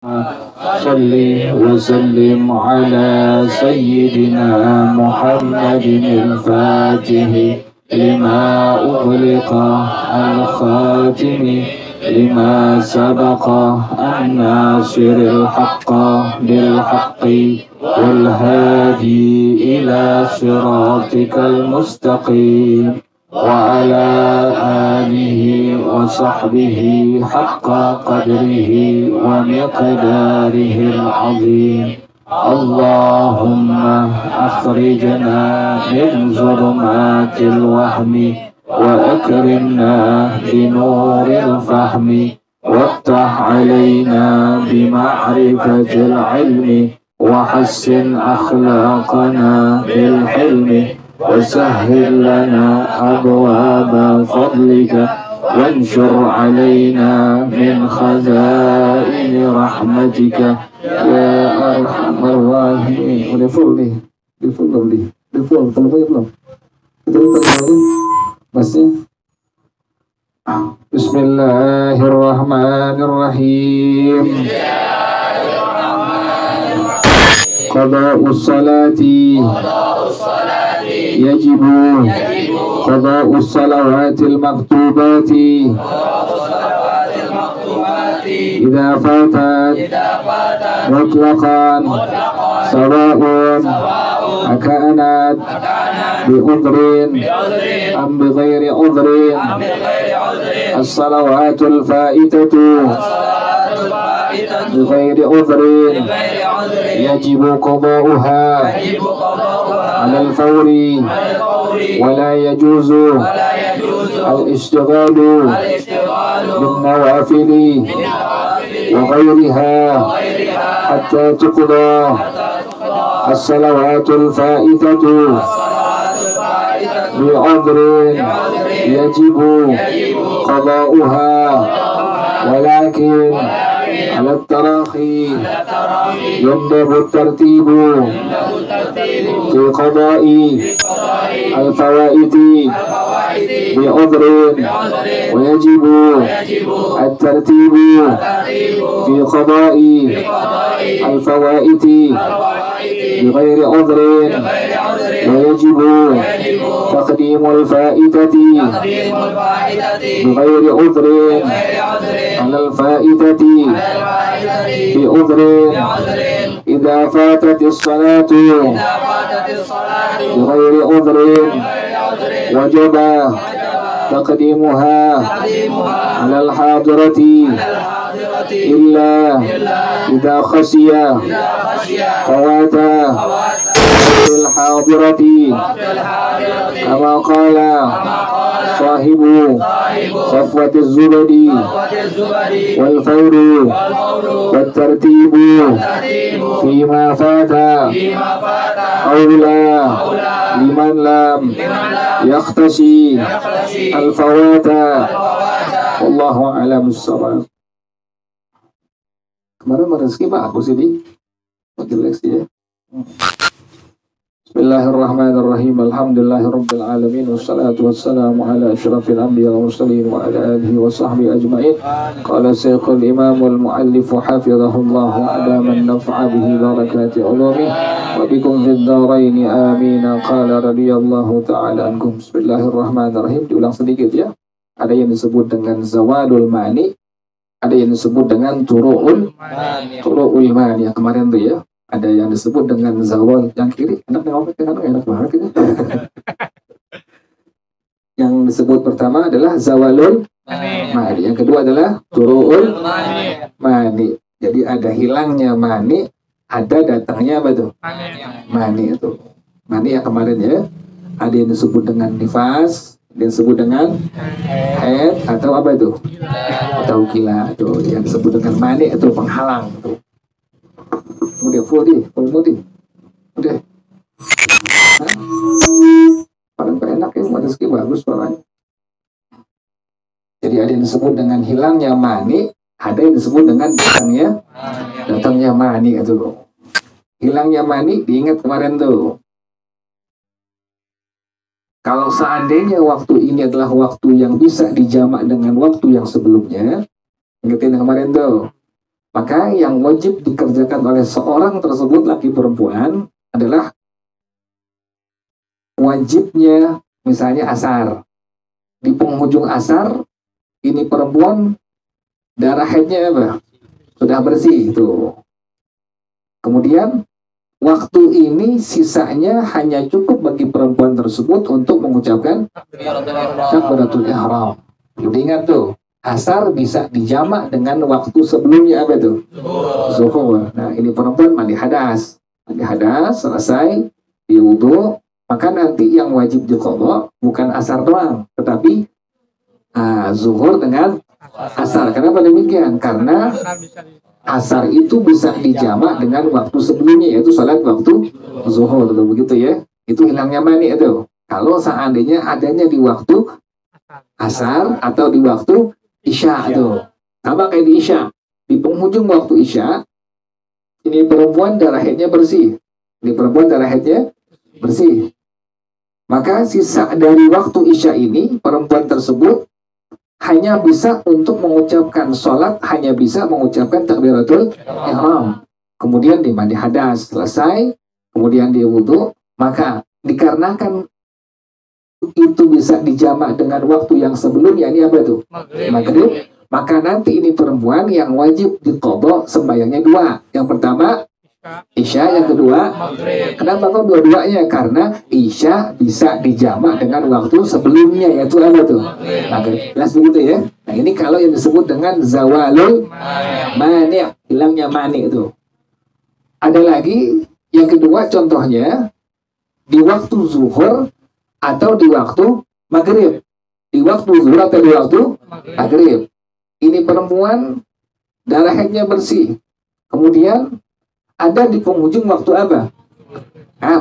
صل وسلم على سيدنا محمد الفاتح لما أغلق الخاتم لما سبق الناصر الحق بالحق والهادي إلى صراطك المستقيم وعلى آله وصحبه حق قدره ومقداره العظيم. اللهم أخرجنا من ظلمات الوهم وأكرمنا بنور الفهم وافتح علينا بمعرفة العلم وحسن أخلاقنا بالحلم وسهل لنا أبواب فضلك وانشر علينا من خزائن رحمتك يا أرحم الراحمين. Udah full nih, belum ya belum? Masih. Bismillahirrahmanirrahim. Qada'us salati يجب قضاء الصلوات المكتوبات إذا فاتت مطلقا سواء أكانت بعذر أم بغير عذر. الصلوات الفائتة بغير عذر يجب قضاؤها على الفور ولا يجوز الاشتغال بالنوافل وغيرها حتى تقضى. الصلوات الفائتة بعذر يجب قضاؤها ولكن على التراخي يندب الترتيب في قضاء الفوائد بعذر ويجب الترتيب في قضاء الفوائد بغير عذر ويجب تقديم الفائدة بغير عذر على الفائدة بعذر. إذا فاتت الصلاة بغير عذر وجب تقديمها على الحاضرة إلا إذا خشي فوات الحاضرة كما قال صاحب صفوة الزبد والفور والترتيب فيما فات أولى لمن لم يخشي الفوات. والله أعلم بالصواب. Kemarin rezeki bagus ini, jelek sih ya. Bismillahirrahmanirrahim. Alhamdulillahirabbil alamin wassalatu wassalamu ala asyrafil anbiya wal mursalin wa ala alihi wa sahbihi ajma'in. Qala Syekhul Imam wal Muallif hafizahullah wa adama an-naf'a bihi barakati ulumi wa bikum fid dharain amin. Qala radhiyallahu ta'ala ankum. Bismillahirrahmanirrahim. Diulang sedikit ya. Ada yang disebut dengan zawalul mani, ada yang disebut dengan turu'ul mani. Yang kemarin tuh ya. Ada yang disebut dengan zawal yang kiri, enak banget gitu. Yang disebut pertama adalah zawalul mani, yang kedua adalah turu'ul mani. Jadi ada hilangnya mani, ada datangnya apa tuh? Mani itu. Mani yang kemarin ya. Ada yang disebut dengan nifas, ada yang disebut dengan haid atau apa itu? Atau gila itu. Yang disebut dengan mani itu penghalang itu. Udah full udah. Paling enak ya, rezeki bagus suaranya. Jadi ada yang disebut dengan hilangnya mani, ada yang disebut dengan datangnya mani itu loh. Hilangnya mani diingat kemarin tuh. Kalau seandainya waktu ini adalah waktu yang bisa dijamak dengan waktu yang sebelumnya, ingetin kemarin tuh. Maka yang wajib dikerjakan oleh seorang tersebut, laki perempuan, adalah wajibnya misalnya asar. Di penghujung asar, ini perempuan darah haidnya apa? Sudah bersih itu. Kemudian waktu ini sisanya hanya cukup bagi perempuan tersebut untuk mengucapkan takbiratul ihram. Jadi ingat tuh, asar bisa dijamak dengan waktu sebelumnya apa itu? Zuhur. Nah, ini perempuan mandi hadas. Mandi hadas selesai, diwudu, maka nanti yang wajib diqadha bukan asar doang, tetapi zuhur dengan asar. Kenapa demikian? Karena asar itu bisa dijamak dengan waktu sebelumnya, yaitu salat waktu zuhur, begitu ya. Itu hilangnya mani itu. Kalau seandainya adanya di waktu asar atau di waktu isya itu. Sama kayak di isya. Di penghujung waktu isya, ini perempuan darah haidnya bersih. Ini perempuan darah haidnya bersih. Maka sisa dari waktu isya ini, perempuan tersebut hanya bisa untuk mengucapkan sholat, hanya bisa mengucapkan takbiratul ihram. Kemudian dia mandi hadas, selesai. Kemudian dia wudu. Maka dikarenakan itu bisa dijamak dengan waktu yang sebelumnya, ini apa itu? Maghrib. Maka nanti ini perempuan yang wajib diqadha sembahyangnya dua. Yang pertama isya, yang kedua maghrib. Kenapa kok dua-duanya? Karena isya bisa dijamak dengan waktu sebelumnya, yaitu apa tuh? Maghrib. Jelas begitu ya? Nah, ini kalau yang disebut dengan zawalul mani', hilangnya mani itu. Ada lagi yang kedua, contohnya di waktu zuhur atau di waktu maghrib. Di waktu zuhur atau di waktu maghrib. Ini perempuan darah haidnya bersih. Kemudian ada di penghujung waktu apa?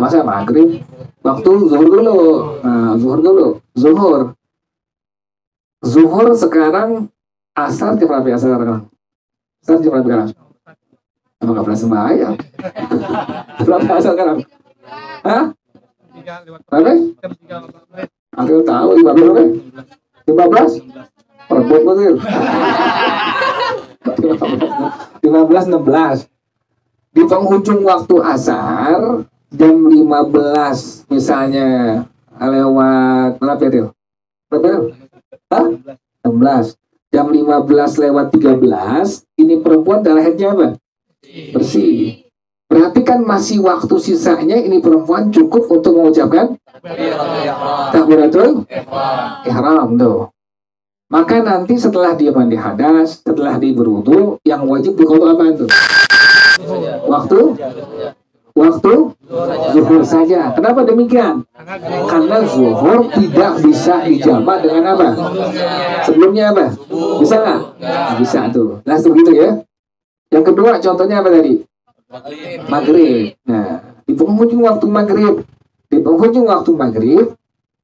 Masa maghrib? Waktu zuhur dulu. Nah, zuhur dulu. Zuhur sekarang asar jam berapa asar sekarang? Asar jam berapa sekarang? Emang gak pernah sembahyang? Berapa asar sekarang? Hah? Berapa? Aku tahu 15 berapa? 15? Perbuat betul. 15-16. Di penghujung waktu asar jam 15 misalnya lewat berapa ya? Berapa? 16. Jam 15 lewat 13 ini perempuan darah haidnya apa? Bersih. Berarti kan masih waktu sisanya ini perempuan cukup untuk mengucapkan takbiratul ihram tuh. Maka nanti setelah dia mandi hadas, setelah dia berwudu, yang wajib diqadha apa itu? Waktu zuhur saja. Kenapa demikian? Karena zuhur tidak bisa dijamak dengan apa? Sebelumnya apa? Bisa nggak? Bisa tuh. Langsung gitu ya. Yang kedua contohnya apa tadi? Maghrib. Nah, di penghujung waktu maghrib,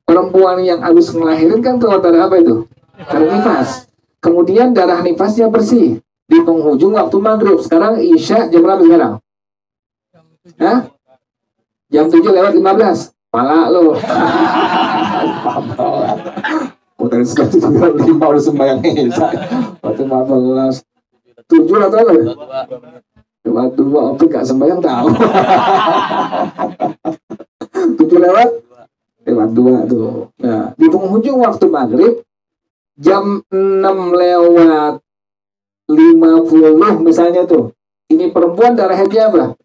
perempuan yang habis melahirkan kan keluar darah apa itu? Darah nifas. Kemudian darah nifasnya bersih di penghujung waktu maghrib. Sekarang isya jam berapa sekarang? Jam 7 lewat 15. Pala lo. Tadi sekarang 5 udah sembahyang isya. Waktu 15. 7 atau apa? Lewat 2, Opik gak sembahyang tahu. 7 lewat 2 tuh. Nah, di penghujung waktu maghrib jam 6 lewat 50 misalnya tuh. Ini perempuan darah haidnya apa?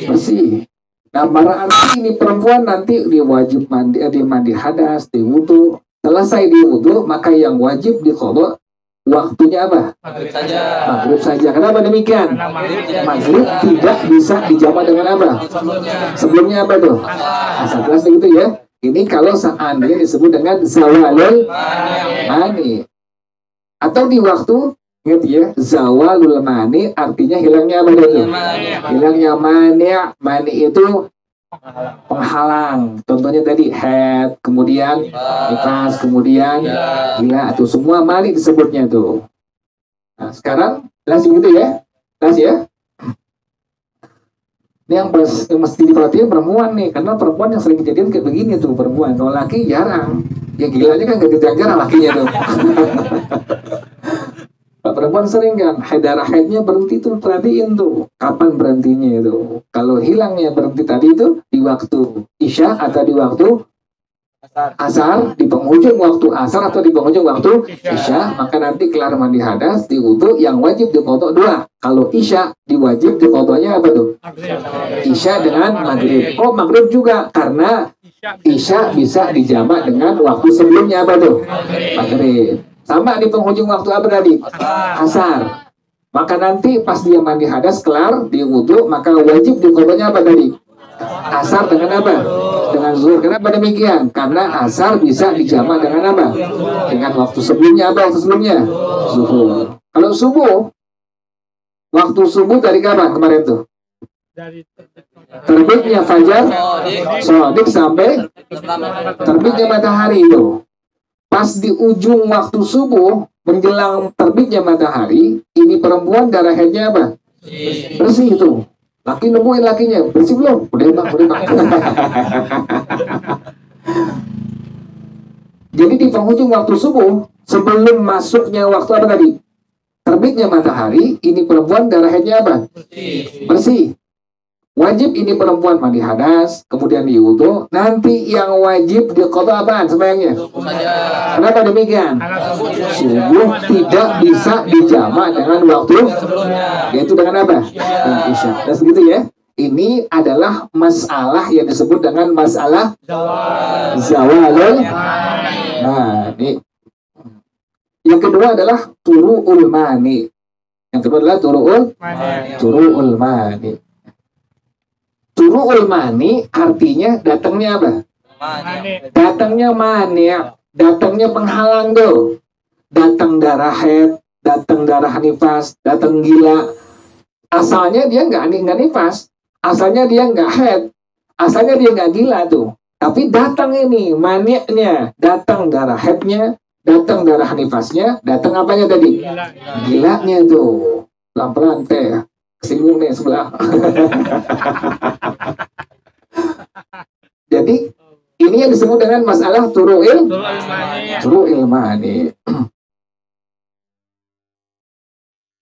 Bersih. Nah, berarti ini perempuan nanti dia wajib mandi hadas, diwudu. Selesai diwudu, maka yang wajib diqadha waktunya apa? Maghrib saja. Kenapa demikian? Maghrib tidak bisa dijamak dengan apa? Sebelumnya apa tuh? Asal jelas gitu ya. Ini kalau seandainya disebut dengan zawalul mani. Atau di waktu, ingat ya, zawalul mani artinya hilangnya apa itu? Hilangnya mani. Mani itu penghalang. Contohnya tadi haid, kemudian nifas, kemudian gila, atau semua mani disebutnya tuh. Nah, sekarang jelas begitu ya? Jelas ya? Ini yang mesti diperhatiin perempuan nih, karena perempuan yang sering kejadian kayak begini tuh perempuan. Kalau laki jarang. Ya gilanya kan gak jarang lakinya tuh. perempuan sering kan darah haidnya berhenti tuh, perhatiin tuh kapan berhentinya itu. Kalau hilangnya berhenti tadi itu di waktu isya atau di waktu asar, di penghujung waktu asar atau di penghujung waktu isya, maka nanti kelar mandi hadas di wudu yang wajib diqodok dua. Kalau isya diwajib diqodoknya apa tuh? Isya dengan maghrib. Kok maghrib juga? Karena isya bisa dijamak dengan waktu sebelumnya apa tuh? Maghrib. Sama di penghujung waktu apa tadi? Asar. Maka nanti pas dia mandi hadas kelar di wudu, maka wajib diqodoknya apa tadi? Asar dengan apa? Dengan zuhur. Kenapa demikian? Karena asar bisa dijamak dengan apa? Dengan waktu sebelumnya apa? Waktu sebelumnya zuhur. Kalau subuh, waktu subuh dari kapan kemarin tuh? Terbitnya fajar shadiq sampai terbitnya matahari itu. Pas di ujung waktu subuh menjelang terbitnya matahari, ini perempuan darah haidnya apa? Bersih itu. Laki nemuin lakinya, bersih belum? Udah bang, udah bang. Jadi di penghujung waktu subuh, sebelum masuknya waktu apa tadi? Terbitnya matahari, ini perempuan darah haidnya apa? Bersih. Wajib ini perempuan mandi hadas, kemudian diwudu. Nanti yang wajib diqodok apaan sembahyangnya? Kenapa demikian? Subuh tidak bisa dijamak dengan waktu, yaitu dengan apa? Dengan isya. Dan segitu ya. Ini adalah masalah yang disebut dengan masalah zawalul mani. Yang kedua adalah turu'ul mani. Yang kedua adalah turu'ul mani. Turu'ul mani artinya datangnya apa? Datangnya mani, datangnya penghalang tuh. Datang darah haid, datang darah nifas, datang gila. Asalnya dia nggak nifas, asalnya dia nggak haid, asalnya dia nggak gila tuh. Tapi datang ini maninya, datang darah haidnya, datang darah nifasnya, datang apanya tadi? Gilanya tuh. Pelan-pelan teh. Singgung nih sebelah. Jadi ini yang disebut dengan masalah turu'il mani.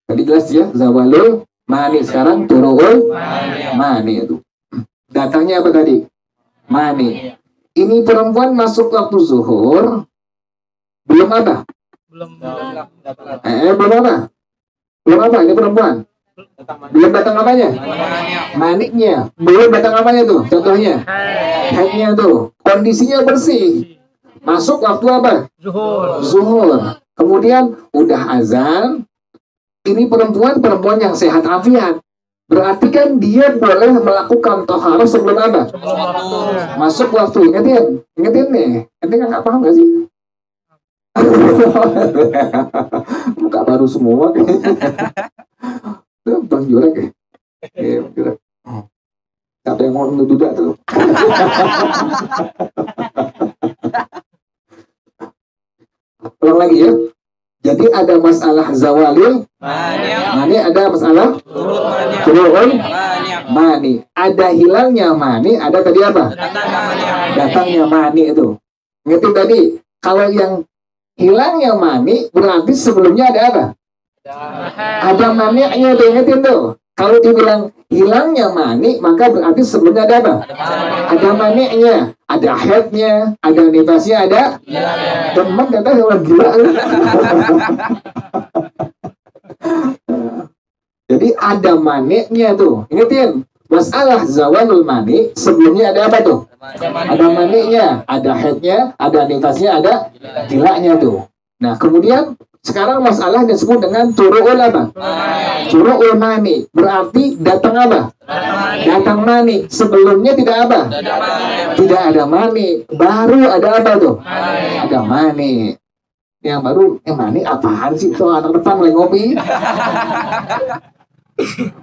Tadi jelas ya, zawalul mani. Sekarang turu'ul mani itu. Datangnya apa tadi? Mani. Ini perempuan masuk waktu zuhur. Belum apa? Belum apa? Belum apa ini perempuan? Belum datang apanya? Maniknya. Belum datang apanya tuh? Contohnya haidnya tuh. Kondisinya bersih. Masuk waktu apa? Zuhur. Kemudian udah azan. Ini perempuan yang sehat afiat. Berarti kan dia boleh melakukan toharoh sebelum apa? Masuk waktu. Ingetin nih. Ini kan nggak paham nggak sih? Muka baru semua. Bang Jurek ya? Jurek. Siapa yang ngomong duda tuh? Ulang lagi ya. Jadi ada masalah zawalil mani, ada masalah turu'ul mani. Ada hilangnya mani, ada tadi apa? Datangnya mani itu. Ngerti tadi? Kalau yang hilangnya mani berarti sebelumnya ada apa? Ada maninya tuh, ingetin tuh. Kalau dibilang hilangnya mani, maka berarti sebelumnya ada apa? Ada maninya, ada haidnya, ada nifasnya, ada teman kata orang gila. Jadi ada maninya tuh, ingetin. Masalah zawalul mani, sebelumnya ada apa tuh? Ada maninya, ada haidnya, ada nifasnya, ada gilanya tuh. Nah kemudian sekarang masalah disebut dengan turu'ul apa? Turu'ul mani. Berarti datang apa? Datang mani. Sebelumnya tidak apa? Tidak ada mani. Baru ada apa tuh? Ada mani. Yang baru, mani apaan sih? Tuh anak depan mulai ngopi.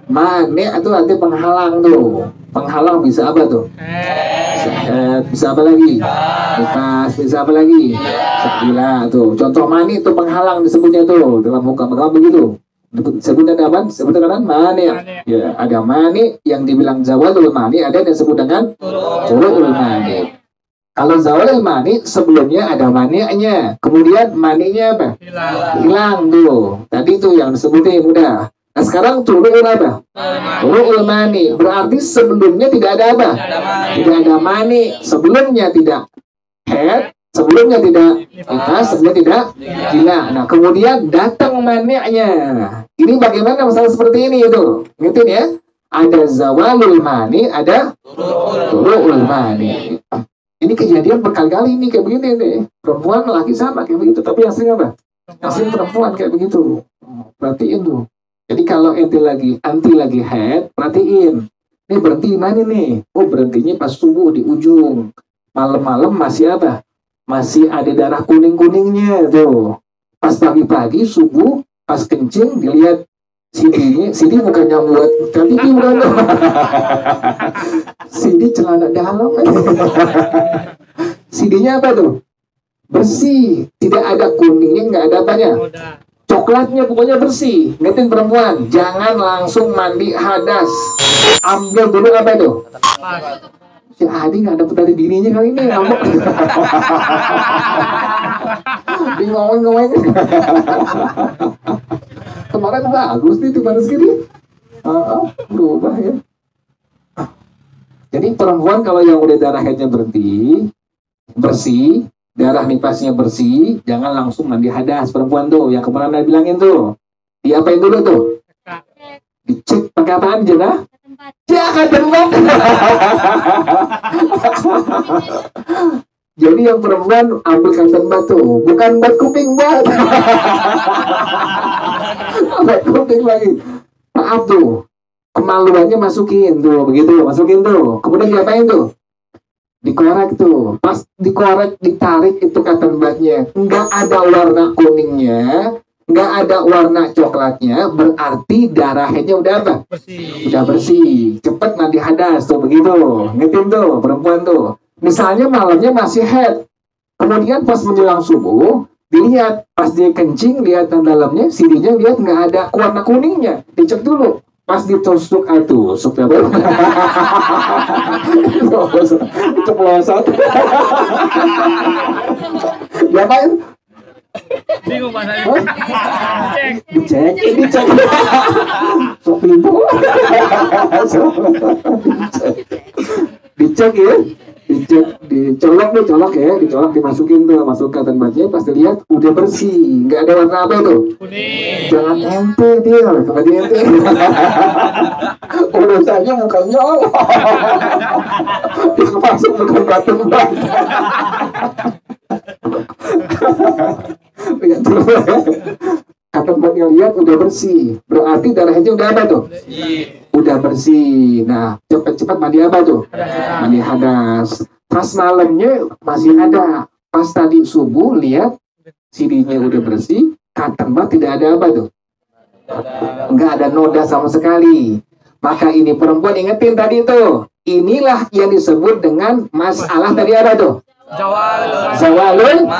Mani itu arti penghalang tuh. Penghalang bisa apa tuh? Sehat, bisa apa lagi? Nifas, bisa apa lagi? Gila tuh. Contoh mani itu penghalang disebutnya tuh dalam hukum agama begitu. Sebutnya apa? Sebutnya kan mani. Ya, ada mani yang dibilang zawalul mani, ada yang disebut dengan turu'ul mani. Kalau zawalul mani sebelumnya ada maninya, kemudian maninya apa? Hilang tuh. Tadi tuh yang disebutin udah. Nah sekarang turu'ul apa? Turu'ul mani. Berarti sebelumnya tidak ada apa? Tidak ada mani. Sebelumnya tidak head, sebelumnya tidak nipas, sebelumnya tidak gila. Nah kemudian datang maninya. Ini bagaimana masalah seperti ini itu? Ngerti ya? Ada zawalul mani, ada turu'ul mani. Ini kejadian berkali-kali ini kayak begini nih. Perempuan laki sama kayak begitu. Tapi yang sering apa? Yang sering perempuan kayak begitu. Perhatiin tuh. Jadi kalau anti lagi head, perhatiin. Ini berhenti mana nih? Oh berhentinya pas subuh di ujung. Malam-malam masih apa? Masih ada darah kuning-kuningnya tuh. Pas pagi-pagi subuh, pas kencing dilihat CD bukannya buat tapi ini bukan CD celana dalam. CD-nya apa tuh? Bersih, tidak ada kuningnya, nggak ada apanya. Coklatnya pokoknya bersih. Ngetin perempuan, jangan langsung mandi hadas. Ambil dulu apa itu? Si Adi nggak dapet dari bininya kali ini, ngambek. Di ngomong-ngomong. Kemarin bagus nih tuh baru segini. Berubah ya. Jadi perempuan kalau yang udah darah headnya berhenti, bersih, darah nipasnya bersih, jangan langsung mandi hadas. Perempuan tuh yang kemarin saya bilangin tuh, diapain dulu tuh? Dicek pakai apaan jenah? Ya ketempat. Jadi yang perempuan ambil cotton bud tuh, bukan bat kuping bat. Bat kuping lagi. Maaf tuh, kemaluannya masukin tuh, begitu, masukin tuh. Kemudian diapain tuh? Dikorek tuh. Pas dikorek, ditarik itu cotton budnya, nggak ada warna kuningnya, nggak ada warna coklatnya, berarti darah headnya udah apa? Bersih. Udah bersih. Cepet mandi hadas tuh, begitu. Ngetin tuh, perempuan tuh. Misalnya malamnya masih head, kemudian pas menjelang subuh, dilihat pas dia kencing, lihat dalamnya, CD-nya lihat nggak ada warna kuningnya, dicek dulu. Pas ditusuk itu, supaya apa? Itu pelosot. Diapain? Bingung Pak saya. Dicek. Sok pintu. Dicek ya. Dicolok ya, dimasukin tuh, masuk cotton budnya, pas dilihat udah bersih, nggak ada warna apa tuh? Kuning. Jangan ente dia, kata dia ente. Urusannya bukan nyolok. Dia masuk bukan cotton bud. Lihat tuh, cotton budnya lihat udah bersih, berarti darahnya udah apa tuh? Udah bersih. Nah, cepat-cepat mandi apa tuh? Mandi hadas. Pas malamnya masih ada. Pas tadi subuh lihat CD-nya udah bersih, cotton bud tidak ada apa tuh? Enggak ada noda sama sekali. Maka ini perempuan ingetin tadi tuh. Inilah yang disebut dengan masalah tadi apa tuh? Zawalul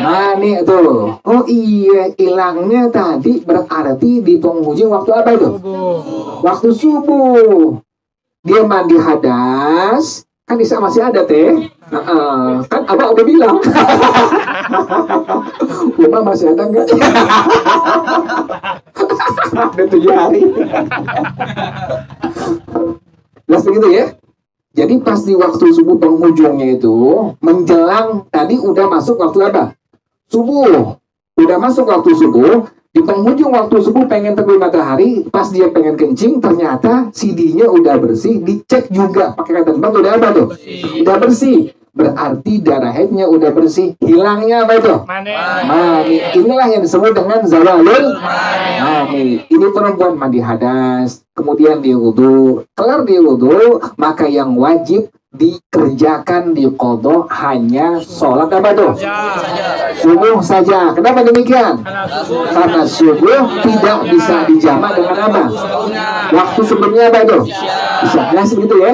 mani tuh. Oh iya, hilangnya tadi berarti di penghujung waktu apa itu? Waktu subuh. Dia mandi hadas, kan bisa masih ada teh. Kan abang udah bilang. Rumah masih ada enggak? Ada 7 hari. Jelas begitu ya? Jadi pas di waktu subuh penghujungnya itu, menjelang tadi udah masuk waktu apa? Subuh. Udah masuk waktu subuh, di penghujung waktu subuh pengen terbit matahari, pas dia pengen kencing, ternyata CD-nya udah bersih, dicek juga pakai cotton bud udah apa tuh? Udah bersih. Berarti darah headnya udah bersih. Hilangnya apa itu? Mani. Inilah yang disebut dengan zawalul mani. Ini perempuan mandi hadas, kemudian dia wudu. Kelar dia wudu, maka yang wajib dikerjakan di qadha hanya sholat apa tuh? Subuh saja. Kenapa demikian? Karena subuh tidak bisa dijamak dengan apa? Waktu sebelumnya apa itu? Bisa jelas begitu ya?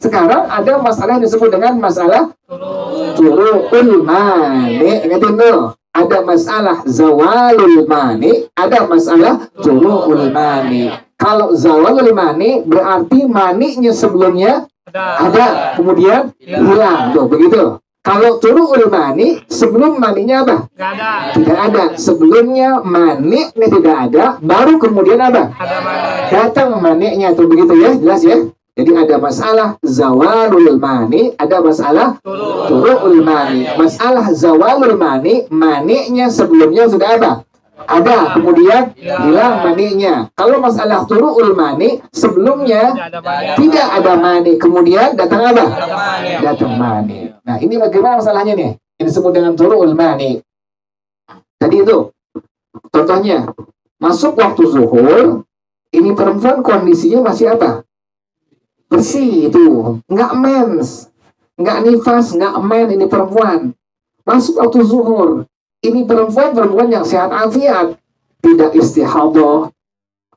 Sekarang ada masalah yang disebut dengan masalah turu'ul mani. Ingatin tuh, ada masalah zawalul mani, ada masalah turu'ul mani. Kalau zawalul mani berarti maninya sebelumnya Ada. Kemudian hilang. Tuh, begitu. Kalau turu'ul mani, sebelum maninya apa? Nggak ada. Tidak ada. Sebelumnya mani ini tidak ada, baru kemudian apa? Ada mani. Datang maninya. Tuh, begitu ya. Jelas ya? Jadi ada masalah zawalul mani, ada masalah turu'ul mani. Masalah zawalul mani, maninya sebelumnya sudah ada. Ada, kemudian hilang maninya. Kalau masalah turu'ul mani, sebelumnya tidak ada mani, kemudian datang apa? Datang mani. Nah, ini bagaimana masalahnya nih? Ini disebut dengan turu'ul mani. Tadi itu, contohnya, masuk waktu zuhur, ini perempuan kondisinya masih apa? Bersih itu, nggak mens, nggak nifas, nggak men, ini perempuan. Masuk waktu zuhur, ini perempuan yang sehat afiat, tidak istihadah,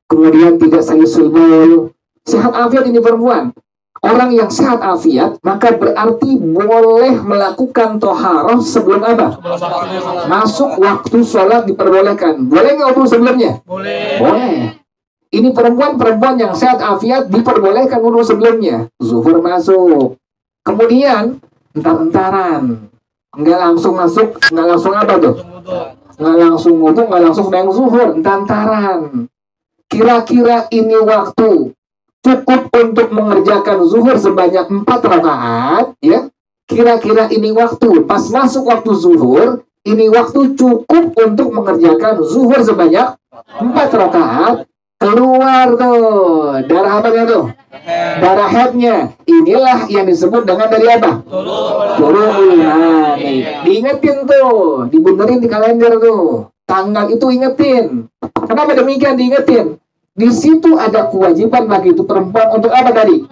kemudian tidak salisul baul, sehat afiat ini perempuan. Orang yang sehat afiat, maka berarti boleh melakukan toharoh sebelum apa? Masuk waktu sholat diperbolehkan. Boleh nggak waktu sebelumnya? Boleh. Boleh. Ini perempuan yang sehat afiat diperbolehkan wudhu sebelumnya. Zuhur masuk. Kemudian entar-entaran. Nggak langsung masuk, nggak langsung apa tuh? Nggak langsung wudhu, nggak langsung yang zuhur. Entar-entaran. Kira-kira ini waktu cukup untuk mengerjakan zuhur sebanyak 4 rakaat, ya? Kira-kira ini waktu pas masuk waktu zuhur, ini waktu cukup untuk mengerjakan zuhur sebanyak 4 rakaat. Keluar tuh darah apanya tuh? Darah haidnya. Inilah yang disebut dengan dari apa? Turu'ul mani. Diingetin tuh, dibenerin di kalender tuh. Tanggal itu ingetin. Kenapa demikian diingetin? Di situ ada kewajiban bagi itu perempuan untuk apa tadi?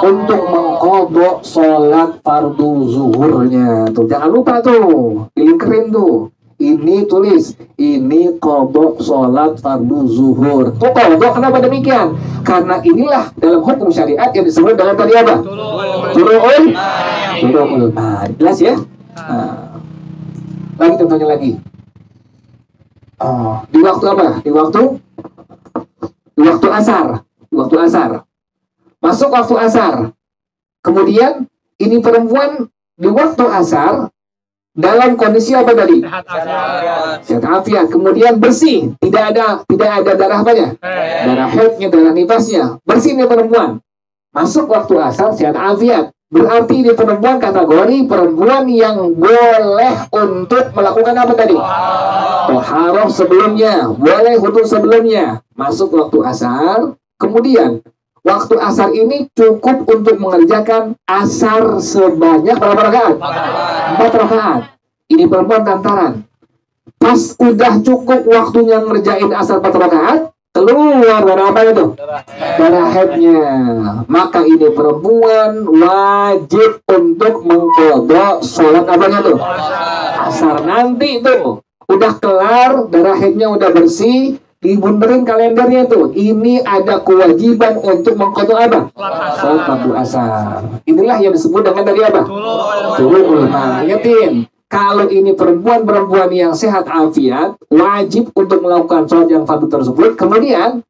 Untuk mengqadha sholat fardu zuhurnya. Tuh, jangan lupa tuh, dilingkerin tuh. Ini tulis, ini qadha sholat fardu zuhur. Tuh qadha, kenapa demikian? Karena inilah dalam hukum syariat yang disebut dengan tadi apa? Turu'ul mani. Jelas ya? Nah. Lagi contohnya lagi. Di waktu apa? Di waktu asar. Di waktu asar. Masuk waktu asar. Kemudian ini perempuan di waktu asar dalam kondisi apa tadi? Sehat afiat. Kemudian bersih, tidak ada darah apanya? Darah haidnya, darah nifasnya. Bersih nih perempuan. Masuk waktu asar sehat afiat. Berarti ini perempuan kategori perempuan yang boleh untuk melakukan apa tadi? Toharoh sebelumnya, boleh wudhu sebelumnya. Masuk waktu asar. Kemudian waktu asar ini cukup untuk mengerjakan asar sebanyak berapa rakaat? 4 rakaat. Ini perempuan kantaran. Pas udah cukup waktunya ngerjain asar 4 rakaat, keluar darah apa itu? Darah haidnya. Maka ini perempuan wajib untuk mengqadha sholat apanya tuh? Asar. Nanti tuh udah kelar, darah haidnya udah bersih, dibenerin kalendernya tuh. Ini ada kewajiban untuk mengqadha apa? Sholat fardu asar. Inilah yang disebut dengan tadi apa? Turu'ul mani. Ingetin, kalau ini perempuan yang sehat afiat, wajib untuk melakukan sholat yang fardu tersebut. Kemudian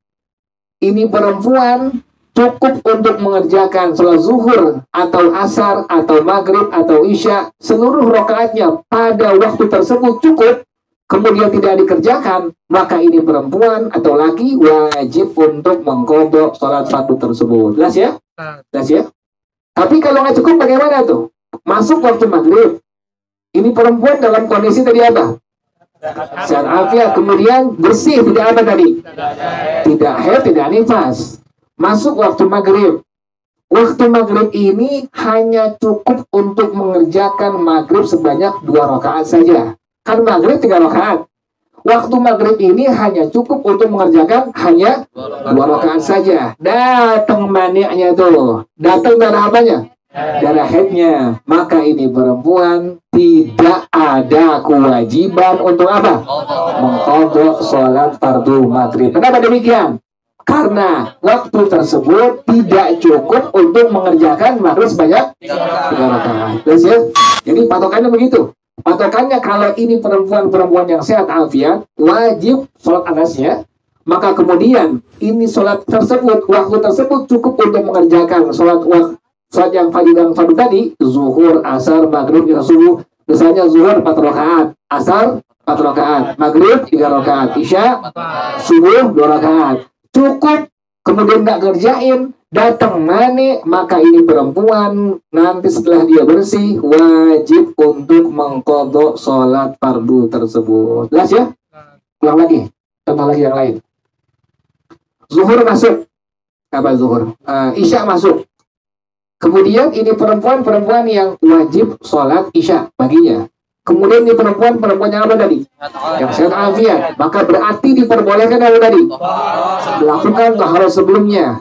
ini perempuan cukup untuk mengerjakan sholat zuhur atau asar atau maghrib atau isya, seluruh rakaatnya pada waktu tersebut cukup. Kemudian tidak dikerjakan, maka ini perempuan atau laki wajib untuk mengqadha sholat fardu tersebut. Jelas ya? Jelas ya? Tapi kalau nggak cukup bagaimana tuh? Masuk waktu maghrib, ini perempuan dalam kondisi tadi apa? Sehat afiat, kemudian bersih, tidak apa tadi? Tidak haid, tidak nifas. Masuk waktu maghrib. Waktu maghrib ini hanya cukup untuk mengerjakan maghrib sebanyak 2 rakaat saja. Kan maghrib 3 rakaat. Waktu maghrib ini hanya cukup untuk mengerjakan hanya 2 rakaat saja. Datang maninya tuh. Datang darah apanya? Darah haidnya. Maka ini perempuan tidak ada kewajiban untuk apa? Mengqadha sholat fardu maghrib. Kenapa demikian? Karena waktu tersebut tidak cukup untuk mengerjakan maghrib sebanyak 3 rakaat. Jadi patokannya begitu. Patokannya kalau ini perempuan yang sehat afiat, wajib sholat anasnya. Maka kemudian ini sholat tersebut, waktu tersebut cukup untuk mengerjakan sholat Saat yang fardu tadi, zuhur, asar, maghrib, isya, subuh. Misalnya zuhur 4 rakaat, asar 4 rakaat, maghrib 3 rakaat, isya, subuh 2 rakaat. Cukup, kemudian nggak kerjain, datang mani, maka ini perempuan nanti setelah dia bersih wajib untuk mengqadha sholat fardu tersebut. Jelas ya? Ulang lagi, contoh lagi yang lain. Zuhur masuk, apa zuhur? Isya masuk. Kemudian ini perempuan yang wajib sholat isya baginya. Kemudian ini perempuan yang apa tadi? Yang sehat afiat. Maka berarti diperbolehkan apa tadi? Lakukan taharah sebelumnya.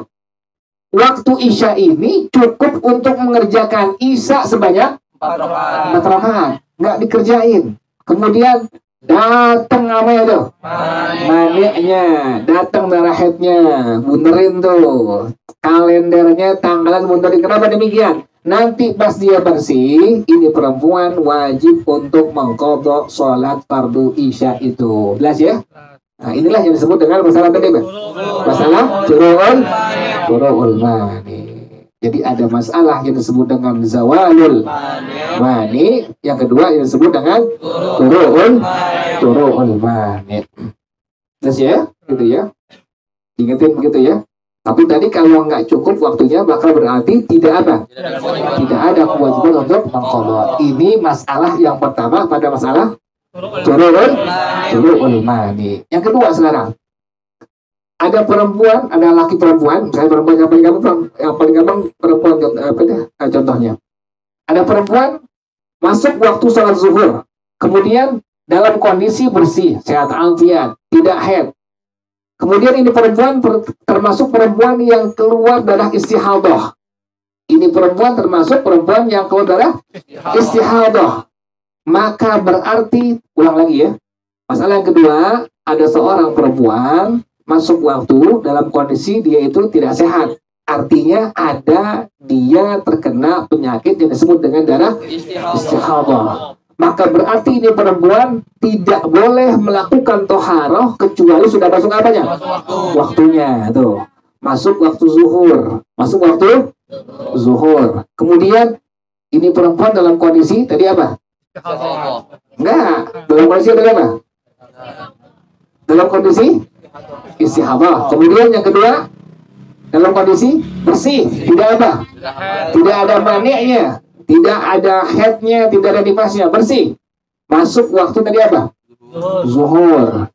Waktu isya ini cukup untuk mengerjakan isya sebanyak 4 rakaat. Nggak dikerjain. Kemudian datang apa ya tuh? Maninya, datang darah haidnya, benerin tuh kalendernya, tanggalan benerin. Kenapa demikian? Nanti pas dia bersih, ini perempuan wajib untuk mengqadha sholat fardu isya itu. Jelas ya? Nah, inilah yang disebut dengan masalah tadi, masalah Turu'ul mani. Jadi ada masalah yang disebut dengan zawalul mani, yang kedua yang disebut dengan turu'ul mani. Jelas ya? Gitu ya. Ingetin begitu ya. Tapi tadi kalau nggak cukup waktunya, maka berarti tidak ada kewajiban untuk mengqadha. Ini masalah yang pertama pada masalah turu'ul mani. Yang kedua sekarang, ada perempuan, ada laki perempuan, misalnya perempuan yang paling gampang perempuan apa deh, contohnya. Ada perempuan masuk waktu sholat zuhur, kemudian dalam kondisi bersih, sehat afiat, tidak haid. Kemudian ini perempuan termasuk perempuan yang keluar darah istihadah. Ini perempuan termasuk perempuan yang keluar darah istihadah. Maka berarti, ulang lagi ya, masalah yang kedua, ada seorang perempuan masuk waktu dalam kondisi dia itu tidak sehat. Artinya dia terkena penyakit yang disebut dengan darah istihadah. Maka berarti ini perempuan tidak boleh melakukan toharoh kecuali sudah masuk apanya? Waktunya tuh. Masuk waktu zuhur. Kemudian ini perempuan dalam kondisi tadi apa? Enggak. Dalam kondisi tadi apa? Dalam kondisi istihadah. Kemudian yang kedua, dalam kondisi bersih, tidak apa? Tidak ada maniknya, tidak ada haidnya, tidak ada nifasnya, bersih. Masuk waktu tadi apa? Zuhur.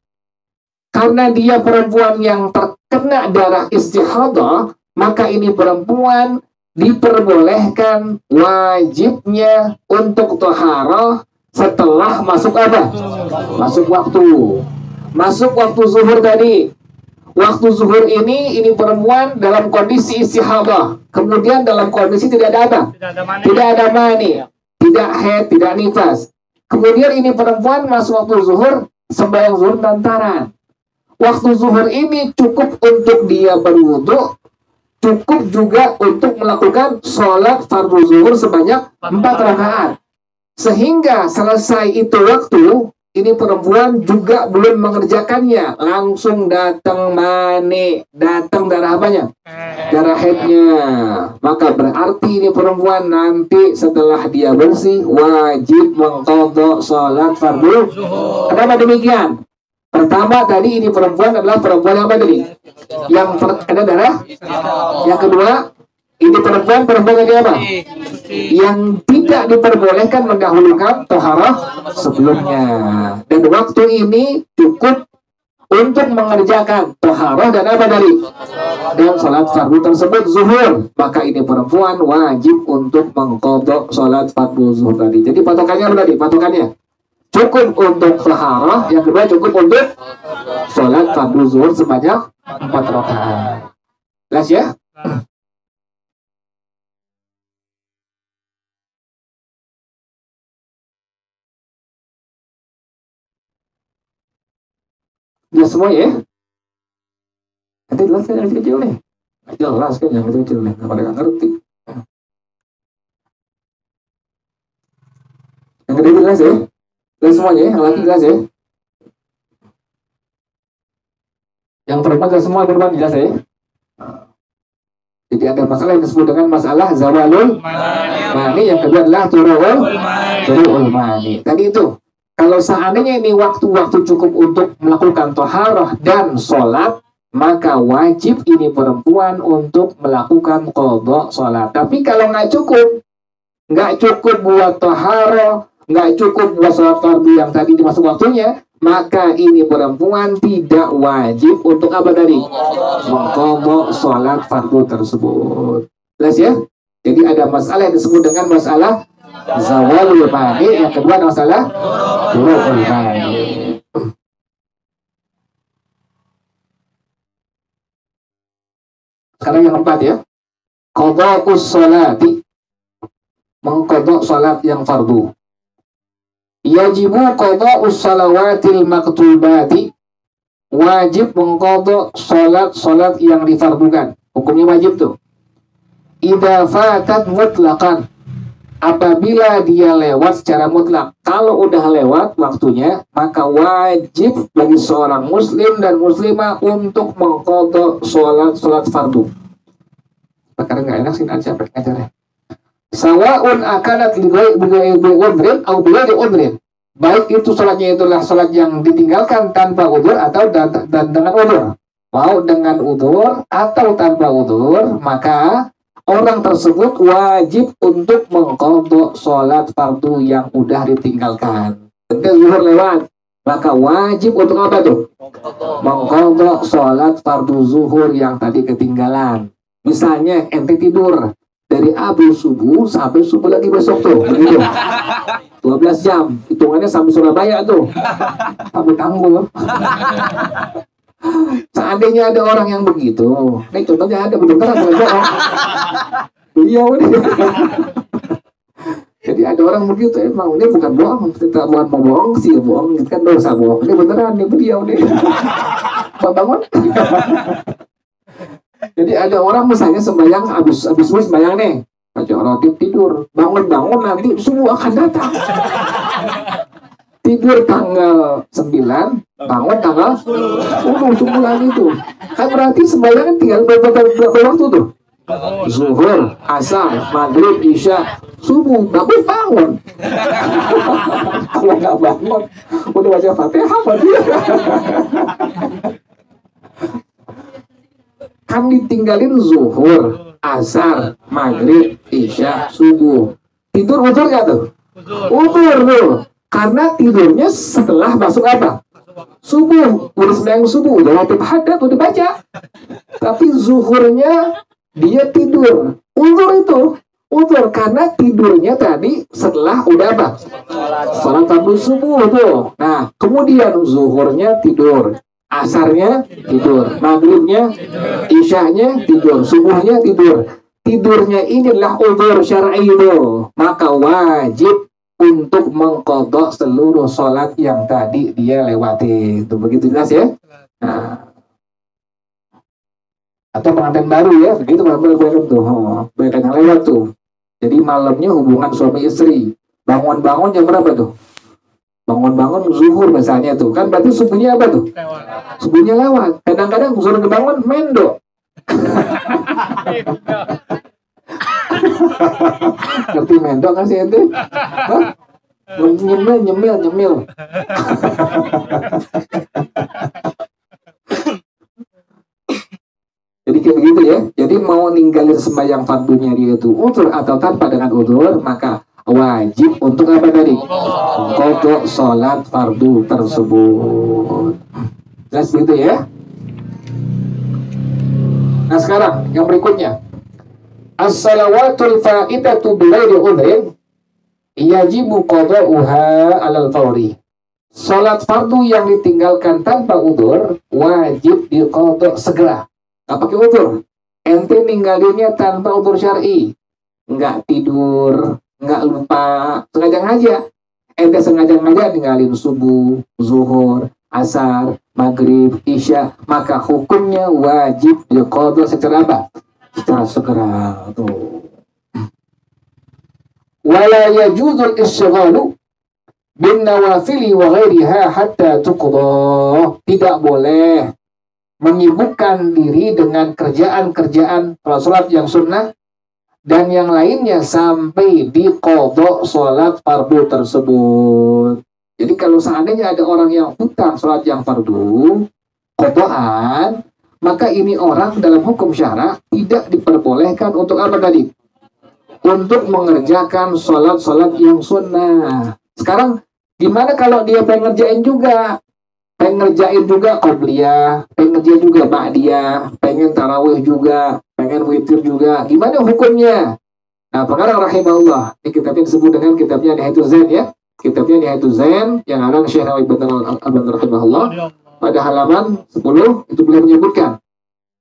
Karena dia perempuan yang terkena darah istihadah, maka ini perempuan diperbolehkan wajibnya untuk toharoh setelah masuk apa? Masuk waktu. Masuk waktu zuhur tadi. Waktu zuhur ini perempuan dalam kondisi istihadah. Kemudian dalam kondisi tidak ada apa? Tidak ada mani, tidak haid, tidak nifas. Kemudian ini perempuan masuk waktu zuhur, sembahyang zuhur lantaran. Waktu zuhur ini cukup untuk dia berwudu, cukup juga untuk melakukan sholat fardu zuhur sebanyak 4 rakaat. Sehingga selesai itu waktu, ini perempuan juga belum mengerjakannya, langsung datang mani, datang darah apanya? Darah haidnya. Maka berarti ini perempuan nanti setelah dia bersih wajib mengqadha sholat fardu. Kenapa demikian? Pertama tadi ini perempuan adalah perempuan yang apa tadi? Yang ada darah. Yang kedua, ini perempuan yang apa? Yang tidak diperbolehkan mendahulukan toharah sebelumnya. Dan waktu ini cukup untuk mengerjakan toharah dan apa tadi? Dan sholat fardu tersebut zuhur. Maka ini perempuan wajib untuk mengqadha sholat fardu zuhur tadi. Jadi patokannya apa tadi? Patokannya cukup untuk toharah, yang kedua cukup untuk sholat fardu zuhur sebanyak 4 rakaat. Jelas ya? Jelas semua ya? Nanti jelas kan yang kecil nih? Jelas kan yang kecil nih, nggak pada ngerti. Yang gede jelas ya? Jelas semuanya ya? Yang laki jelas ya? Yang perempuan jelas semua, perempuan jelas ya? Jadi ada masalah yang disebut dengan masalah zawalul mani. Yang kedua adalah turu'ul mani. Tadi itu, kalau seandainya ini waktu-waktu cukup untuk melakukan toharoh dan sholat, maka wajib ini perempuan untuk melakukan qadha sholat. Tapi kalau nggak cukup buat toharoh, nggak cukup buat sholat fardu yang tadi dimasuk waktunya, maka ini perempuan tidak wajib untuk apa tadi? Mengqadha sholat fardu tersebut. Jelas ya? Jadi ada masalah yang disebut dengan masalah zawalul mani, yang kedua ada masalah turu'ul mani. Sekarang yang keempat ya, qadha'us sholati, mengqadha sholat yang fardu. Yajibu qadha'us shalawatil maktubati, wajib mengqadha sholat yang difardukan. Hukumnya wajib tuh. Idza fatat mutlaqan, apabila dia lewat secara mutlak. Kalau udah lewat waktunya, maka wajib bagi seorang muslim dan muslimah untuk mengqadha sholat fardu. Perkara nggak enak sih aja acaranya. Sawa'un akanat udhrin atau bila udhrin. Baik itu sholatnya itulah sholat yang ditinggalkan tanpa udzur atau dan dengan udzur. Mau dengan udzur atau tanpa udzur, maka orang tersebut wajib untuk mengqadha sholat fardu yang udah ditinggalkan. Ketika zuhur lewat, maka wajib untuk apa tuh? Mengqadha sholat fardu zuhur yang tadi ketinggalan. Misalnya ente tidur dari habis subuh sampai subuh lagi besok tuh, begitu. 12 jam, hitungannya sampai Surabaya tuh. Sampai Tanggul. Seandainya ada orang yang begitu, ini contohnya ada bener-bener bohong. Beliau nih. Jadi ada orang begitu, emang ini bukan bohong, kita bukan mau bohong sih, bohong itu kan dosa bohong. Ini beneran nih beliau nih. Bangun. Jadi ada orang misalnya sembahyang habis sembahyang nih, baca roti tidur, bangun nanti semua akan datang. Tidur tanggal 9, bangun tanggal 10 semua lagi tuh. Kan berarti sembahyang tinggal berapa waktu tuh? Zuhur, asar, maghrib, isya, subuh, bagus bangun. Kalau nggak bangun, udah baca Fatihah apa dia? Kan ditinggalin zuhur, asar, maghrib, isya, subuh. Tidur udzur nggak tuh? Udzur tuh. Karena tidurnya setelah masuk apa? Subuh. Udah sembahyang subuh, udah wajib hadat, udah baca. Tapi zuhurnya dia tidur. Udzur itu. Udzur karena tidurnya tadi setelah udah apa? Salat fardu subuh tuh. Nah, kemudian zuhurnya tidur. Asarnya tidur, maghribnya, isyanya tidur, subuhnya tidur. Tidurnya inilah udzur syar'i itu. Maka wajib untuk mengqadha seluruh sholat yang tadi dia lewati. Itu begitu jelas ya. Nah. Atau pengantin baru ya, begitu banyak tuh. Banyak yang lewat tuh. Jadi malamnya hubungan suami istri. Bangun-bangun jam berapa tuh? Bangun-bangun zuhur misalnya tuh, kan berarti subuhnya apa tuh? Subuhnya lewat. Kadang-kadang suruh kebangun mendo. Ngerti mendo kan sih itu? Nyemil. Jadi kayak begitu ya. Jadi mau ninggalin sembahyang fardunya dia itu udzur atau tanpa dengan udzur, maka wajib untuk apa tadi? Qadha sholat fardu tersebut. Jelas begitu ya. Nah sekarang yang berikutnya, as-salawatul fa'idatu bighairi udhrin yajibu qada'uha 'alal fawri. Sholat fardu yang ditinggalkan tanpa udzur wajib diqadha segera. Gak pakai udzur. Ente ninggalinnya tanpa udzur syar'i, nggak tidur, nggak lupa, sengaja ngajak. Ente sengaja ngajak ninggalin subuh, zuhur, asar, maghrib, isya, maka hukumnya wajib diqadha secara apa? Secara segera tuh. Wala yajuzul isyghalu bin nawafili wa ghairiha hatta tuqda. Tidak boleh menyibukkan diri dengan kerjaan-kerjaan sholat yang sunnah dan yang lainnya sampai diqadha sholat fardu tersebut. Jadi kalau seandainya ada orang yang buta sholat yang fardu qadhaan, maka ini orang dalam hukum syara tidak diperbolehkan untuk apa tadi? Untuk mengerjakan sholat-sholat yang sunnah. Sekarang gimana kalau dia pengen ngerjain juga? Pengen ngerjain juga qobliyah, pengen ngerjain juga ba'diyah, pengen tarawih juga, pengen witir juga. Gimana hukumnya? Nah, pengarang rahimahullah, ini kitabnya disebut dengan kitabnya Nihayatul Zain ya. Kitabnya Nihayatul Zain yang ada Syekh Rawi bin Al-Albani rahimahullah. Pada halaman 10 itu beliau menyebutkan,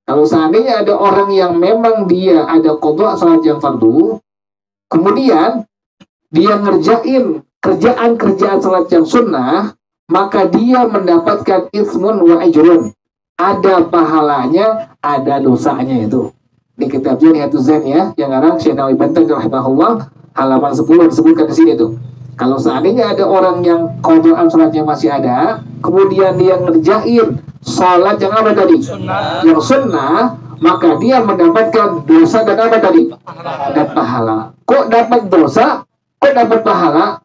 kalau seandainya ada orang yang memang dia ada qadha salat yang fardu, kemudian dia ngerjain kerjaan-kerjaan salat yang sunnah, maka dia mendapatkan itsmun wa ajrun. Ada pahalanya, ada dosanya itu. Di kitabnya Nihayatul Zain ya, yang ngarang Syekh Nawawi Banten rahimahullah, halaman 10 disebutkan di sini tuh. Kalau seandainya ada orang yang qadhaan salatnya masih ada, kemudian dia ngerjain salat yang apa tadi? Yang sunnah, maka dia mendapatkan dosa dan apa tadi? Dan pahala. Kok dapat dosa? Kok dapat pahala?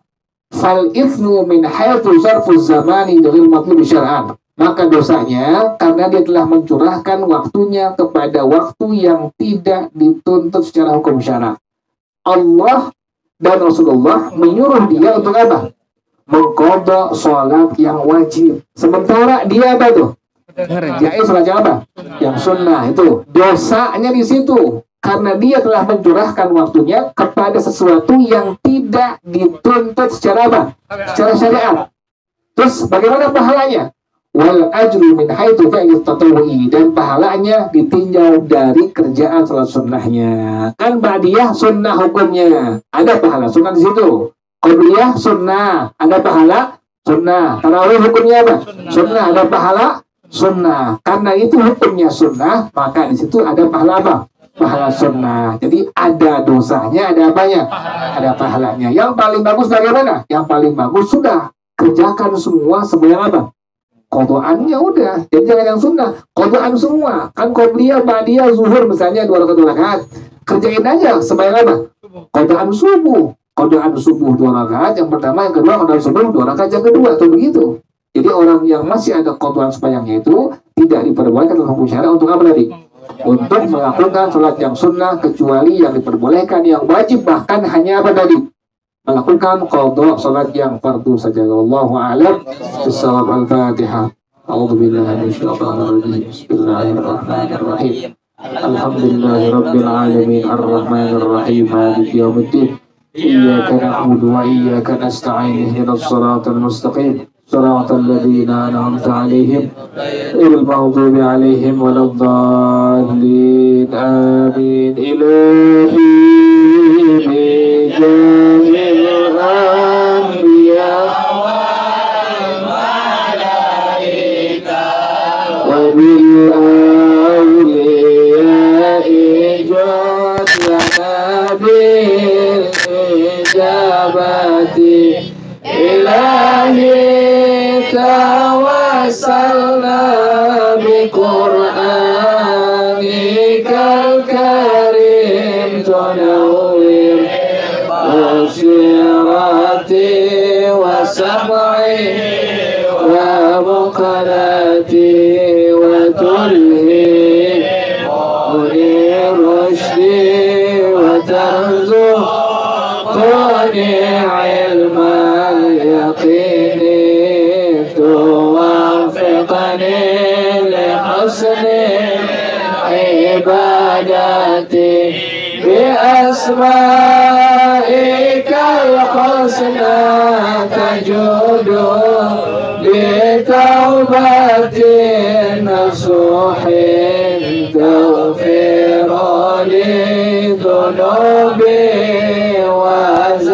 Fal ithmu min haythu zarfu zamani dari matlub syar'an. Maka dosanya karena dia telah mencurahkan waktunya kepada waktu yang tidak dituntut secara hukum syara. Allah dan Rasulullah menyuruh dia untuk apa? Mengqadha sholat yang wajib. Sementara dia apa tuh? Ngerjain sholat yang apa? Yang sunnah itu. Dosanya di situ. Karena dia telah mencurahkan waktunya kepada sesuatu yang tidak dituntut secara apa? Secara syariat. Terus bagaimana pahalanya? Wal ajru min haitsu fa'il tatawwu'i, dan pahalanya ditinjau dari kerjaan salat sunnahnya. Kan ba'diyah sunnah hukumnya. Ada pahala sunnah di situ. Qabliyah sunnah, ada pahala sunnah. Tarawih hukumnya apa? Sunnah, ada pahala sunnah. Karena itu hukumnya sunnah, maka di situ ada pahala apa? Pahala sunnah. Jadi ada dosanya, ada apanya? Ada pahalanya. Yang paling bagus bagaimana? Yang paling bagus sudah kerjakan semua sebanyak apa? Qadhaannya udah. Jadi jangan yang sunnah, qadhaan semua. Kan qobliyah, ba'diyah, zuhur misalnya 2 rakaat. Kerjain aja sebanyak apa? Qadhaan subuh. Qadhaan subuh 2 rakaat yang pertama, yang kedua qadhaan subuh 2 rakaat yang kedua, atau begitu. Jadi orang yang masih ada qadhaan sepanjangnya itu tidak diperbolehkan dalam hukum syara untuk apa tadi? Untuk melakukan sholat yang sunnah, kecuali yang diperbolehkan yang wajib, bahkan hanya apa tadi? Melakukan qadha sholat yang fardu saja. Wallahu a'lam. Bisawab. Al-Fatihah. A'udzu billahi minasyaitonir rajim. Bismillahirrahmanirrahim. Alhamdulillahi rabbil alamin arrahmanir rahim maliki yaumiddin. Iyyaka na'budu wa iyyaka nasta'in ihdinas siratal mustaqim. صراط الذين أنعمت عليهم غير المغضوب عليهم ولا الضالين آمين إلهي بجاه الأنبياء والملائكة وبالأولياء جد لنا بالإجابة إلهي توسلنا بقرآنك الكريم تنور بصيرتي وسمعي ومقلتي وتلهمني رشدي وترزقني علم اليقين توفقني لحسن عبادتي بأسمائك الحسنى تجود بتوبة نصوح تغفر لي ذنوبي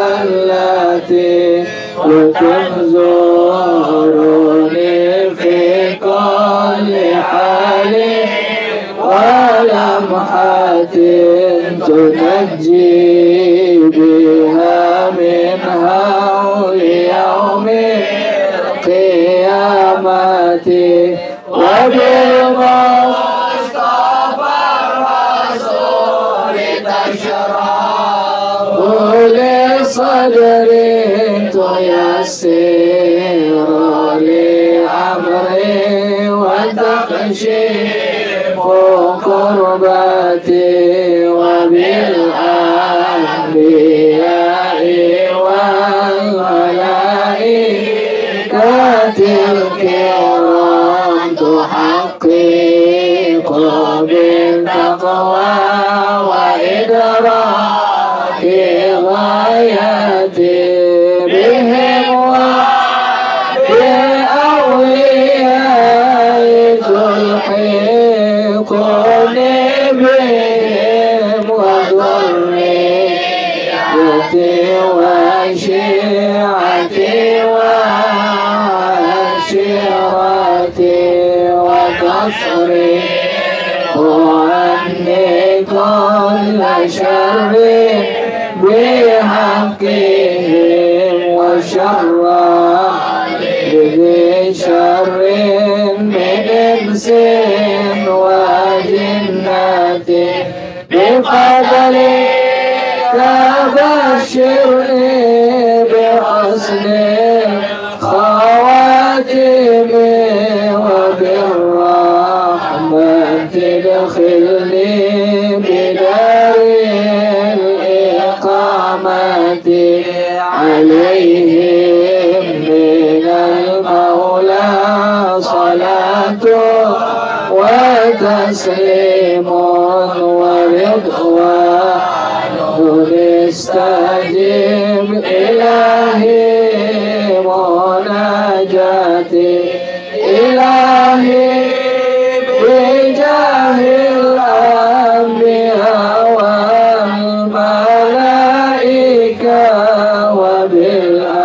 وزلتي وتنظرني في كل حال ولمحة تنجي بها من هول يوم القيامة وبالغفران لصدري تيسر لأمري وتكشف كربتي وبالأنبياء والملائكة الكرام تحقق بالتقوى وإدراك غايتي بهم وبأولياء تلحقني بهم وذريتي وشيعتي وعشيرتي وتصرف عني كل شر بحقهم وشر بذي شر من إنس وجنة بفضلك بشرني بحسن خواتم وبالرحمة ادخلني بدار الإقامة عليهم من المولى صلاة وتسليم ورضوان استجب إلهي مناجاتي إلهي بجاه الأنبياء والملائكة وبالأولياء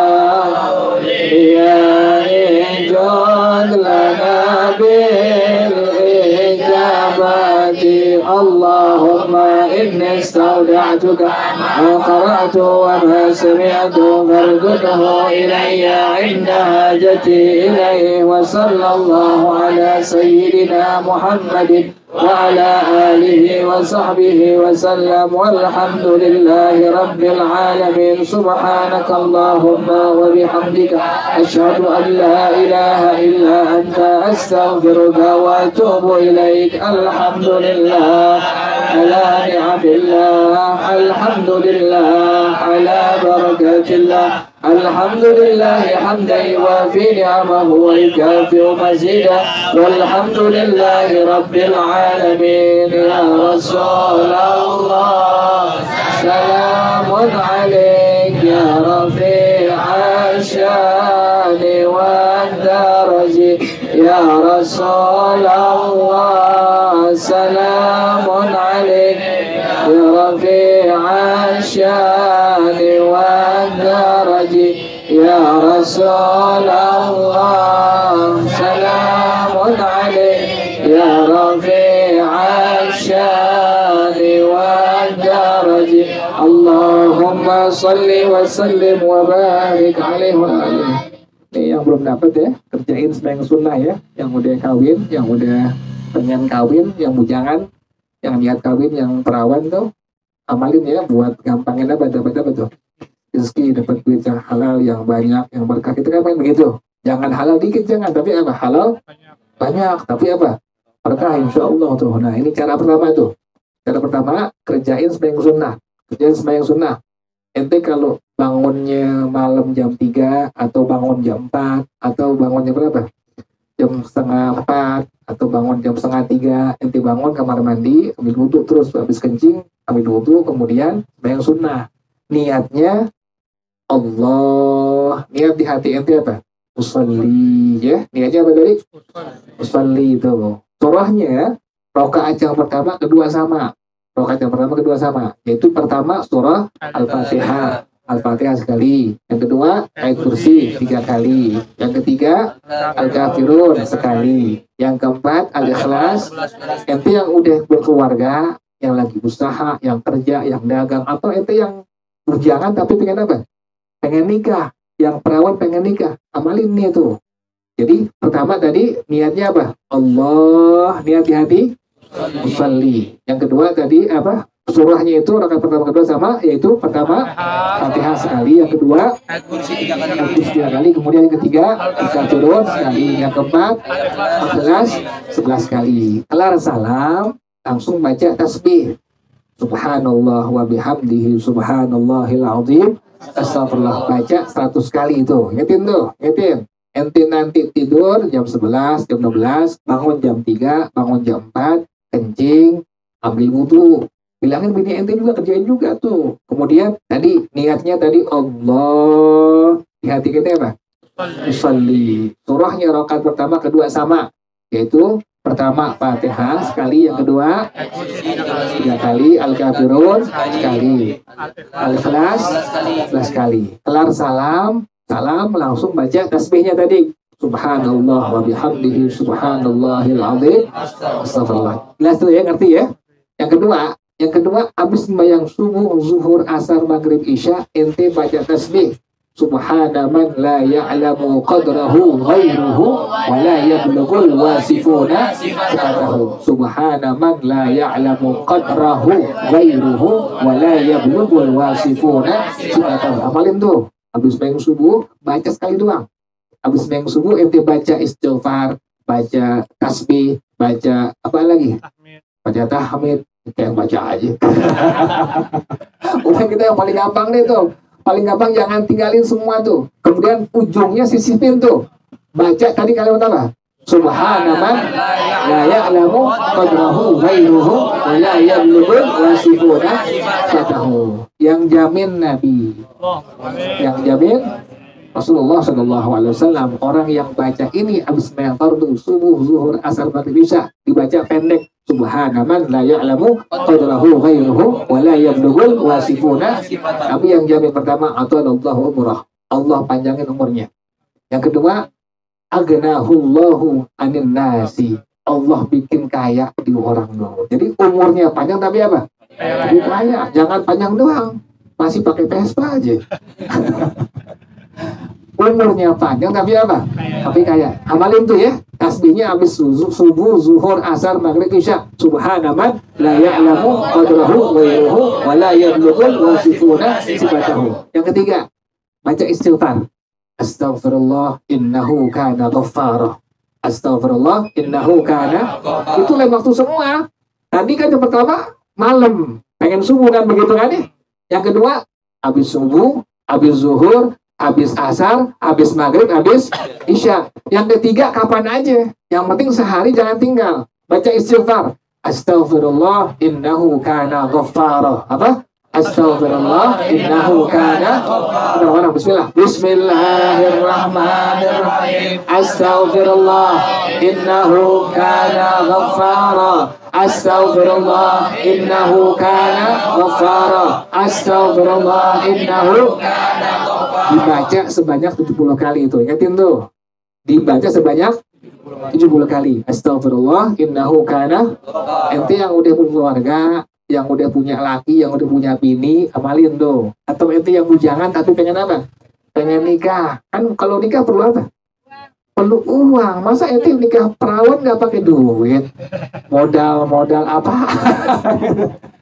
جد لنا بالإجابة اللهم إني استودعتك ما قرأت وما سمعت فارزقه إلي عند حاجتي إليه وصلى الله على سيدنا محمد وعلى آله وصحبه وسلم والحمد لله رب العالمين سبحانك اللهم وبحمدك أشهد أن لا إله إلا أنت أستغفرك وأتوب إليك الحمد لله على نعم الله الحمد لله على بركة الله الحمد لله حمدا يوافي نعمه ويكافئ مزيدا والحمد لله رب العالمين يا رسول الله سلام عليك يا رفيع الشان والدرج يا رسول الله سلام عليك يا رفيع الشان والدرج يا رسول الله سلام عليك يا رفيع الشان والدرج اللهم صل وسلم وبارك عليه وآله. Ini yang belum dapat ya, kerjain sembahyang sunnah ya, yang udah kawin, yang udah pengen kawin, yang bujangan, yang niat kawin, yang perawan tuh amalin ya buat gampangin apa dapat tuh rezeki, dapat duit yang halal, yang banyak, yang berkah. Itu kan begitu, jangan halal dikit, jangan, tapi apa halal banyak, tapi apa berkah insya Allah tuh. Nah ini cara pertama tuh, cara pertama kerjain sembahyang sunnah, kerjain sembahyang sunnah. Ente kalau bangunnya malam jam 3 atau bangun jam 4 atau bangun jam berapa? Jam setengah 4 atau bangun jam setengah 3, ente bangun kamar mandi, ambil wudhu terus, habis kencing ambil wudhu, kemudian sembahyang sunnah. Niatnya Allah, niat di hati ente apa? Usolli ya, niatnya apa tadi? Usolli itu. Surahnya rakaat yang pertama kedua sama. Rakaat yang pertama kedua sama, yaitu pertama surah Al-Fatihah, Al-Fatihah sekali, yang kedua ayat kursi 3 kali, yang ketiga Al-Kafirun sekali, yang keempat Al-Ikhlas. Ente yang udah berkeluarga, yang lagi usaha, yang kerja, yang dagang, atau ente yang bujangan tapi pengen apa? Pengen nikah, yang perawan pengen nikah, amalin nih tuh. Jadi pertama tadi niatnya apa? Allah, niat di hati usolli. Yang kedua tadi apa? Surahnya itu rakaat pertama kedua sama, yaitu pertama Fatihah sekali, yang kedua Al-Kursi Al-Qur'an 3 kali, kemudian yang ketiga Al-Kafirun sekali, yang keempat 11 kali. Kelar salam langsung baca tasbih. Subhanallah wa bihamdihi subhanallahil azim. Astagfirullah, baca 100 kali itu. Ngetin tuh, ngetin. Ente nanti tidur jam 11, jam 12, bangun jam 3, bangun jam 4, kencing, ambil wudhu. Bilangin bini ente juga, kerjain juga tuh. Kemudian tadi niatnya tadi Allah, di hati kita apa? Usalli. Surahnya rakaat pertama kedua sama, yaitu pertama Fatihah sekali, yang kedua 3 kali, Al-Kafirun sekali, Al-Ikhlas 11 kali. Kelar salam langsung baca tasbihnya tadi. Subhanallah wa bihamdihi subhanallahil azim. Astagfirullah. Jelas tuh ya, ngerti ya? Yang kedua habis sembahyang subuh, zuhur, asar, maghrib, isya, ente baca tasbih. Subhana man la ya'lamu qadrahu ghairuhu wa la yablughul wasifuna sifatahu. Subhana man la ya'lamu qadrahu ghairuhu wa la yablughul wasifuna sifatahu. Hafalin tuh. Habis sembahyang subuh baca sekali doang. Habis sembahyang subuh ente baca istighfar, baca tasbih, baca apa lagi? Baca tahmid. Kayak baca aja. Udah, kita yang paling gampang deh tuh. Paling gampang, jangan tinggalin semua tuh. Kemudian ujungnya sisipin tuh. Baca tadi kalimat apa? Subhana man la ya'lamu qadrahu ghairuhu wa la yablughul wasifuna sifatahu. Yang jamin Nabi. Yang jamin Rasulullah SAW. Orang yang baca ini habis sembahyang fardu, subuh, zuhur, asar, maghrib, isya, dibaca pendek. Subhana man la ya'lamu qadrahu ghairuhu wa la yablughul wasifuna. Tapi yang jamin pertama, ata'allahu umrah. Allah panjangin umurnya. Yang kedua, aghnahullahu anin nasi. Allah bikin kaya di orang dulu. Jadi umurnya panjang tapi apa? Jadi kaya. Jangan panjang doang. Masih pakai Vespa aja. Umurnya panjang tapi apa? Tapi kaya. Amalin tuh ya. Tasbihnya habis subuh, zuhur, asar, maghrib, isya. Subhana man la ya'lamu qadrahu ghairuhu wa la yablughul wasifuna sifatahu. Yang ketiga, baca istighfar. Astaghfirullah innahu kana ghaffara. Astaghfirullah innahu kana. Itu lain waktu semua. Tadi kan yang pertama malam, pengen subuh kan, begitu kan ya? Yang kedua, habis subuh, habis zuhur, habis asar, habis maghrib, habis isya. Yang ketiga kapan aja. Yang penting sehari jangan tinggal. Baca istighfar. Astaghfirullah innahu kana ghaffara. Apa? Astaghfirullah innahu kana ghaffara. Bismillah. Bismillahirrahmanirrahim. Astaghfirullah innahu kana ghaffara. Astaghfirullah innahu kana ghaffara. Astaghfirullah innahu kana ghaffara. Dibaca sebanyak 70 kali itu. Ingatin tuh. Dibaca sebanyak 70 kali. Astaghfirullah innahu kana. Ente yang udah punya keluarga, yang udah punya laki, yang udah punya bini, amalin tuh. Atau ente yang bujangan tapi pengen apa? Pengen nikah. Kan kalau nikah perlu apa? Perlu uang. Masa ente nikah perawan nggak pakai duit? Modal apa?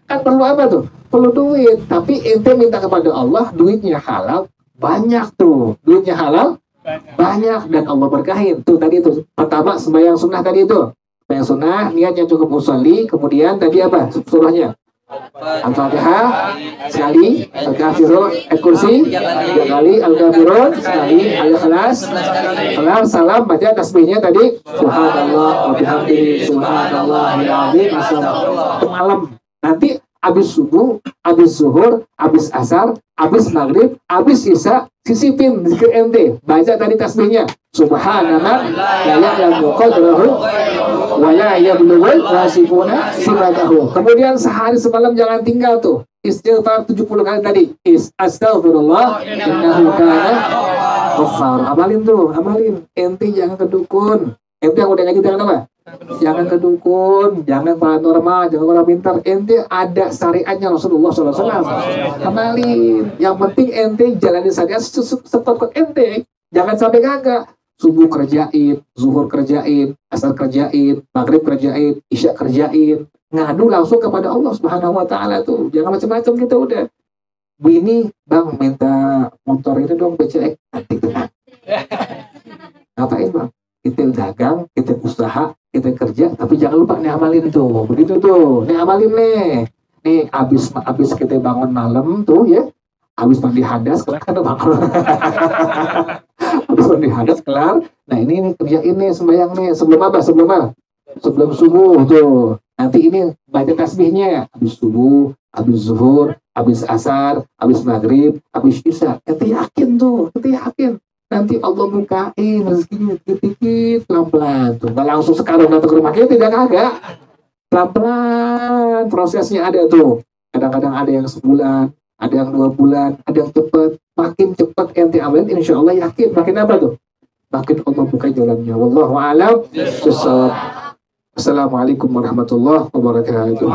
Kan perlu apa tuh? Perlu duit. Tapi ente minta kepada Allah, duitnya halal banyak tuh. Duitnya halal banyak dan Allah berkahin. Tuh tadi tuh pertama sembahyang sunnah tadi itu. Sembahyang sunnah niatnya cukup usolli. Kemudian tadi apa? Surahnya Al-Fatihah sekali, Al-Kafirun, Al-Kursi 3 kali, Al-Kafirun sekali, Al-Ikhlas. Kelar salam baca tasbihnya tadi Subhanallah wa bihamdihi subhanallahil azim. Malam nanti habis subuh, habis zuhur, habis asar, habis maghrib, habis isya, sisipin zikir ente. Baca tadi tasbihnya Subhanallah la ya'lamu qadrahu wa la yablughul wasifuna sifatahu. Kemudian sehari semalam jangan tinggal tuh. Istighfar 70 kali tadi. Astaghfirullah innahu kana ghaffar. Amalin tuh, amalin. Ente jangan kedukun. Ente yang udah ngaji jangan apa? Jangan kedukun, jangan paranormal, jangan orang pintar. Ente ada syariatnya Rasulullah SAW. Amalin. Yang penting ente jalani syariat seperti ente. Jangan sampai kagak. Subuh kerjain, zuhur kerjain, asar kerjain, maghrib kerjain, isya kerjain. ngadu langsung kepada Allah Subhanahu wa taala tuh. Jangan macam-macam kita udah. Bini, Bang minta motor ini dong BCX, nanti tenang. Ngapain Bang? Kita dagang, kita usaha, kita kerja, tapi jangan lupa nih amalin tuh. Begitu tuh, nih amalin nih. Nih abis kita bangun malam tuh ya, abis mandi hadas kelar kan bangun. Abis mandi hadas kelar. Nah ini kerjain nih sembahyang nih sebelum apa? Sebelum subuh tuh. Nanti ini baca tasbihnya habis subuh, habis zuhur, habis asar, habis maghrib, habis isya. Nanti yakin tuh, nanti yakin. Nanti Allah bukain rezekinya dikit-dikit, pelan-pelan tuh. Nggak langsung sekarang datang ke rumah kita, tidak kagak. Pelan-pelan prosesnya ada tuh. Kadang-kadang ada yang sebulan, ada yang 2 bulan, ada yang cepat. Makin cepat ente amalin, insya Allah yakin. Makin apa tuh? Makin Allah buka jalannya. Wallahu a'lam bishawab. Assalamualaikum warahmatullahi wabarakatuh.